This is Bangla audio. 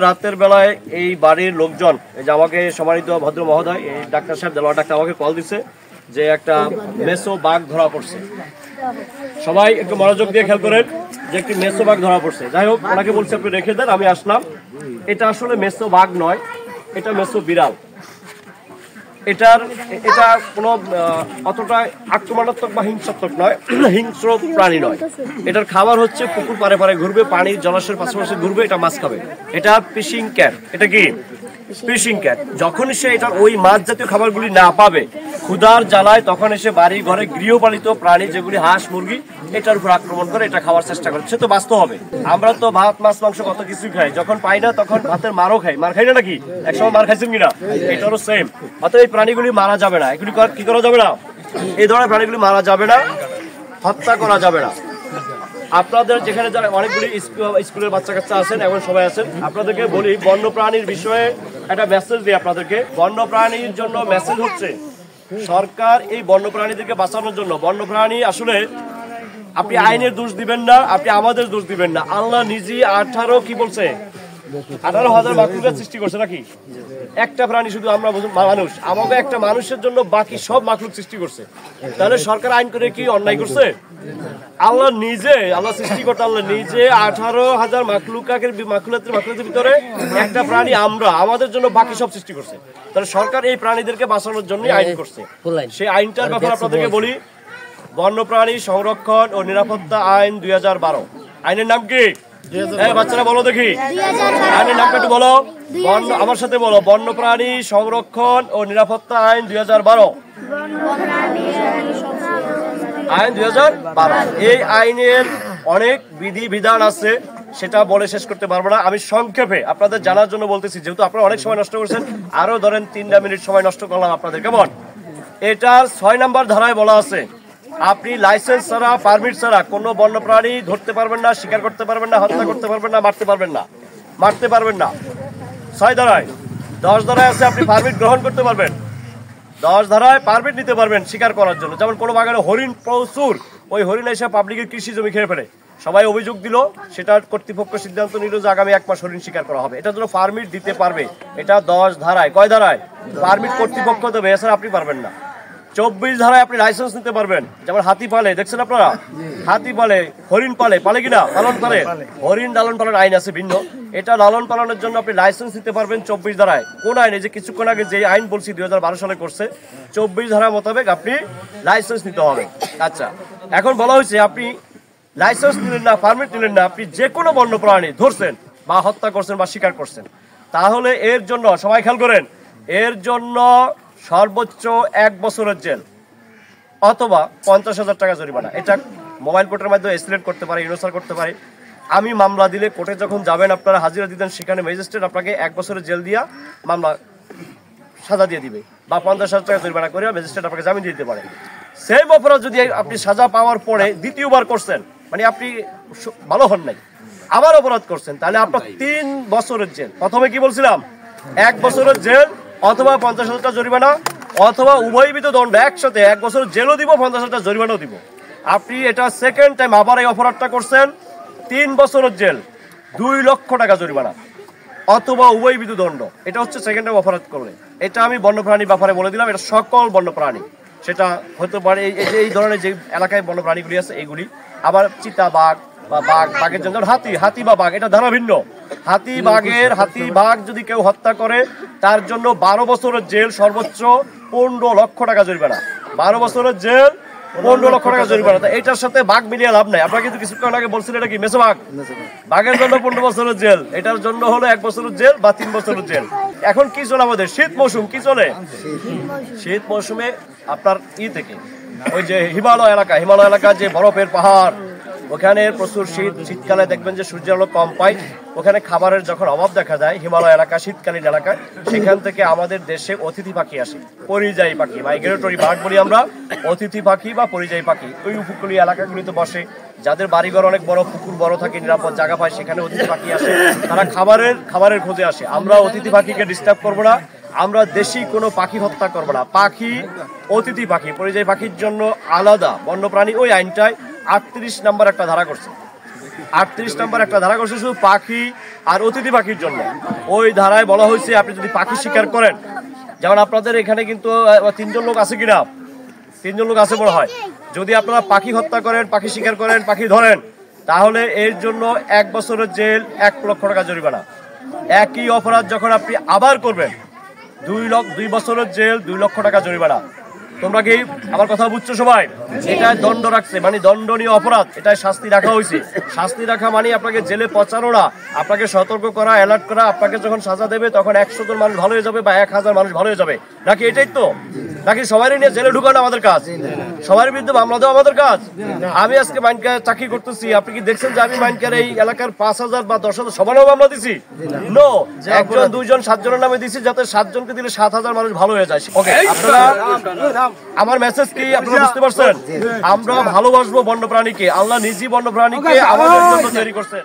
রাতের বেলায় এই বাড়ির লোকজন, এই যে আমাকে সম্মানিত ভদ্র মহোদয়, এই ডাক্তার সাহেব, দেলোয়ার ডাক্তার আমাকে কল দিছে যে একটা মেসো বাঘ ধরা পড়ছে। সবাই একটু মনোযোগ দিয়ে খেয়াল করেন যে একটি মেসো বাঘ ধরা পড়ছে। যাই হোক, ওনাকে বলছি আপনি রেখে দেন, আমি আসলাম। এটা আসলে মেসো বাঘ নয়, এটা মেসো বিড়াল। এটা কোনো অতটা আক্রমণাত্মক বা হিংসাত্মক নয়, হিংস্র প্রাণী নয়। এটার খাবার হচ্ছে পুকুর পারে পারে ঘুরবে, পানির জলাশয়ের পাশাপাশি ঘুরবে, এটা মাছ খাবে। এটা ফিশিং ক্যাট। এটা কি ফিশিং ক্যাট? যখন সে এটা ওই মাছ জাতীয় খাবারগুলি না পাবে, ক্ষুধার জ্বালায়, তখন এসে বাড়ি ঘরে গৃহপালিত প্রাণী যেগুলি হাঁস মুরগি, এটার উপর আক্রমণ করে, এটা খাওয়ার চেষ্টা করে। সে তো বাঁচতে হবে। আমরা তো ভাত মাছ মাংস কত কিছু খাই, যখন পাই না তখন ভাতের মারও খাই। মার খাই না নাকি? একসময় মার খাইছেন কিনা? এটারও সেম। অর্থাৎ এই প্রাণীগুলি মারা যাবে না। এগুলি কি করা যাবে না? এই ধরনের প্রাণীগুলি মারা যাবে না, হত্যা করা যাবে না। আপনাদের যেখানে যারা অনেকগুলি স্কুলের বাচ্চা কাচ্চা আছেন, এখন সবাই আছেন, আপনাদেরকে বলি বন্যপ্রাণীর বিষয়ে একটা মেসেজ দিই আপনাদেরকে। বন্যপ্রাণীর জন্য মেসেজ হচ্ছে, সরকার এই বন্যপ্রাণীদেরকে বাঁচানোর জন্য, বন্যপ্রাণী আসলে আপনি আইনের দোষ দিবেন না, আপনি আমাদের দোষ দিবেন না। আল্লাহ নিজেই 18,000 মাখলুকাত সৃষ্টি করছে নাকি? একটা প্রাণী শুধু আমরা মানুষ, আমাকে একটা মানুষের জন্য বাকি সব মাখলুক সৃষ্টি করছে। তাহলে সরকার আইন করে কি অন্যায় করছে? আল্লাহ নিজে, আল্লাহ সৃষ্টিকর্তা আল্লাহ নিজে 18,000 মাখলুকাতের ভিতরে একটা প্রাণী আমরা, আমাদের জন্য বাকি সব সৃষ্টি করছে। তাহলে সরকার এই প্রাণীদেরকে বাঁচানোর জন্য আইন করছে। সেই আইনটার ব্যাপারে আপনাদেরকে বলি, বন্যপ্রাণী সংরক্ষণ ও নিরাপত্তা আইন 2012। আইনের নাম কি? বাচ্চারা বলো দেখি, আইনের নামটা একটু বলো, আমার সাথে বলো। বন্যপ্রাণী সংরক্ষণ ও নিরাপত্তা আইন 2012। আইন 2012। এই আইনের অনেক বিধি বিধান আছে, সেটা বলে শেষ করতে পারবো না। আমি সংক্ষেপে আপনাদের জানার জন্য বলতেছি, যেহেতু আপনারা অনেক সময় নষ্ট করছেন, আরো ধরেন 3 মিনিট সময় নষ্ট করলাম আপনাদের। কেমন? এটার 6 নম্বর ধারায় বলা আছে, আপনি লাইসেন্স ছাড়া, পারমিট ছাড়া কোনো বন্যপ্রাণী ধরতে পারবেন না, শিকার করতে পারবেন না, হত্যা করতে পারবেন না, মারতে পারবেন না। 6 ধারায়। 10 ধারায় আছে আপনি পারমিট গ্রহণ করতে পারবেন। 10 ধারায় পারমিট নিতে পারবেন শিকার করার জন্য। যেমন কোনো বাগানে হরিণ প্রচুর, ওই হরিণ এসে পাবলিকের কৃষি জমি খেয়ে ফেলে, সবাই অভিযোগ দিল, সেটা কর্তৃপক্ষ সিদ্ধান্ত নিল যে আগামী 1 মাস হরিণ শিকার করা হবে। এটার জন্য পারমিট দিতে পারবে। এটা 10 ধারায়। কয় ধারায়? পারমিট কর্তৃপক্ষ দেবে, এছাড়া আপনি পারবেন না। 24 ধারায় আপনি লাইসেন্স নিতে পারবেন। যেমন হাতি পালে, দেখছেন আপনারা, হাতি পালে, হরিণ পালে কিনা, লালন পালে। হরিণ লালন পালন আইন আছে ভিন্ন। এটা লালন পালনের জন্য আপনি লাইসেন্স নিতে পারবেন 24 ধারায়। কোন আইনে? যে কিছুক্ষণ আগে যে আইন বলছি 2012 সালে করছে, 24 ধারা মোতাবেক আপনি লাইসেন্স নিতে হবে। আচ্ছা, এখন বলা হয়েছে আপনি লাইসেন্স নিলেন না, পারমিট নিলেন না, আপনি যে কোনো বন্যপ্রাণী ধরছেন বা হত্যা করছেন বা শিকার করছেন, তাহলে এর জন্য সবাই খেয়াল করেন, এর জন্য সর্বোচ্চ 1 বছরের জেল অথবা 50,000 টাকা জরিমানা। এটা মোবাইল কোর্টের মাধ্যমে এসিলেট করতে পারে, ইনোসার করতে পারে। আমি মামলা দিলে কোর্টে যখন যাবেন, আপনারা হাজিরা দিতেন, সেখানে ম্যাজিস্ট্রেট আপনাকে 1 বছরের জেল দিয়া মামলা সাজা দিয়ে দিবে, বা 50,000 টাকা জরিমানা করে ম্যাজিস্ট্রেট আপনাকে জামিন দিতে পারে। সেম অপরাধ যদি আপনি সাজা পাওয়ার পরে দ্বিতীয়বার করছেন, মানে আপনি ভালো হন নাই, আবার অপরাধ করছেন, তাহলে আপনার 3 বছরের জেল। প্রথমে কি বলছিলাম? 1 বছরের জেল অথবা 50,000 টাকা জরিমানা, অথবা উভয়বিধ দণ্ড একসাথে, 1 বছর জেলও দিব, 50,000 টাকা জরিমানাও দিব। আপনি এটা সেকেন্ড টাইম আবার এই অপরাধটা করছেন, 3 বছরের জেল, 2 লক্ষ টাকা জরিমানা, অথবা উভয়বিধ দণ্ড। এটা হচ্ছে সেকেন্ড টাইম অপরাধ করলে। এটা আমি বন্যপ্রাণীর ব্যাপারে বলে দিলাম। এটা সকল বন্যপ্রাণী, সেটা হতে পারে এই ধরনের যে এলাকায় বন্যপ্রাণীগুলি আছে এইগুলি। আবার চিতা বাঘ বা বাঘের জন্য হাতি বা বাঘ, এটা ধারা ভিন্ন। হাতি বাঘ যদি কেউ হত্যা করে, তার জন্য 12 বছরের জেল, সর্বোচ্চ 15 লক্ষ টাকা জরিমানা। 12 বছরের জেল, 15 লক্ষ টাকা জরিমানা। এটার সাথে বাঘ মিলিয়ে লাভ নাই। আপনারা কিন্তু কিছুক্ষণ আগে বলছিলেন এটা কি মেসো বাঘ? বাঘের জন্য 15 বছরের জেল, এটার জন্য হলো 1 বছরের জেল বা 3 বছরের জেল। এখন কি চলে আমাদের? শীত মৌসুম। কি চলে? শীত মৌসুমে আপনার থেকে ওই যে হিমালয় এলাকা যে বরফের পাহাড়, ওখানে প্রচুর শীতকালে দেখবেন যে সূর্যের আলো কম পায়, ওখানে খাবারের যখন অভাব দেখা যায় হিমালয় এলাকা, শীতকালীন এলাকায়, সেখান থেকে আমাদের দেশে অতিথি পাখি আসে, পরিযায়ী পাখি, মাইগ্রেটরি বার্ড বলি আমরা, অতিথি পাখি বা পরিযায়ী পাখি। ওই উপকূলীয় এলাকাগুলিতে বসে, যাদের বাড়িঘর অনেক বড়, পুকুর বড় থাকে, নিরাপদ জায়গা পায়, সেখানে অতিথি পাখি আসে। তারা খাবারের খোঁজে আসে। আমরা অতিথি পাখিকে ডিস্টার্ব করবো না, আমরা দেশি কোনো পাখি হত্যা করবো না। পাখি, অতিথি পাখি, পরিযায়ী পাখির জন্য আলাদা বন্যপ্রাণী ওই আইনটায় 38 নম্বর একটা ধারা করছে। 38 নম্বর একটা ধারা করছে শুধু পাখি আর অতিথি পাখির জন্য। ওই ধারায় বলা হয়েছে আপনি যদি পাখি শিকার করেন, যেমন আপনাদের এখানে কিন্তু 3 জন লোক আছে কিনা, 3 জন লোক আছে মনে হয়, যদি আপনারা পাখি হত্যা করেন, পাখি শিকার করেন, পাখি ধরেন, তাহলে এর জন্য 1 বছরের জেল, 1 লক্ষ টাকা জরিমানা। একই অপরাধ যখন আপনি আবার করবেন, 2 বছরের জেল, 2 লক্ষ টাকা জরিমানা। তোমরা কি আমার কথা বুঝছো সবাই? এটা দণ্ড রাখছে, মানে দণ্ডনীয় অপরাধ, এটা শাস্তি রাখা হয়েছে। শাস্তি রাখা মানে আপনাকে জেলে পচানো না, আপনাকে সতর্ক করা, অ্যালার্ট করা। আপনাকে যখন সাজা দেবে তখন 100 জন মানুষ ভালো হয়ে যাবে বা 1000 মানুষ ভালো হয়ে যাবে, নাকি এটাই তো? নাকি সবাই নিয়ে জেলে ঢুকানো আমাদের কাজ? সবার বিরুদ্ধে মামলা দেওয়া আমাদের কাজ? আমি আজকে মাইনকার চাকরি করতেছি, আপনি কি দেখছেন যে আমি মাইনকার এই এলাকার 5000 বা 10,000 সবার নামে মামলা দিছি? নো, 1 জন 2 জন 7 জনের নামে দিছি, যাতে 7 জনকে দিলে 7000 মানুষ ভালো হয়ে যায়। ওকে, আপনারা আমার মেসেজ কি আপনারা বুঝতে পারছেন? আমরা ভালোবাসবো বন্যপ্রাণীকে, আল্লাহ নিজেই বন্যপ্রাণীকে আমাদের জন্য তৈরি করছেন।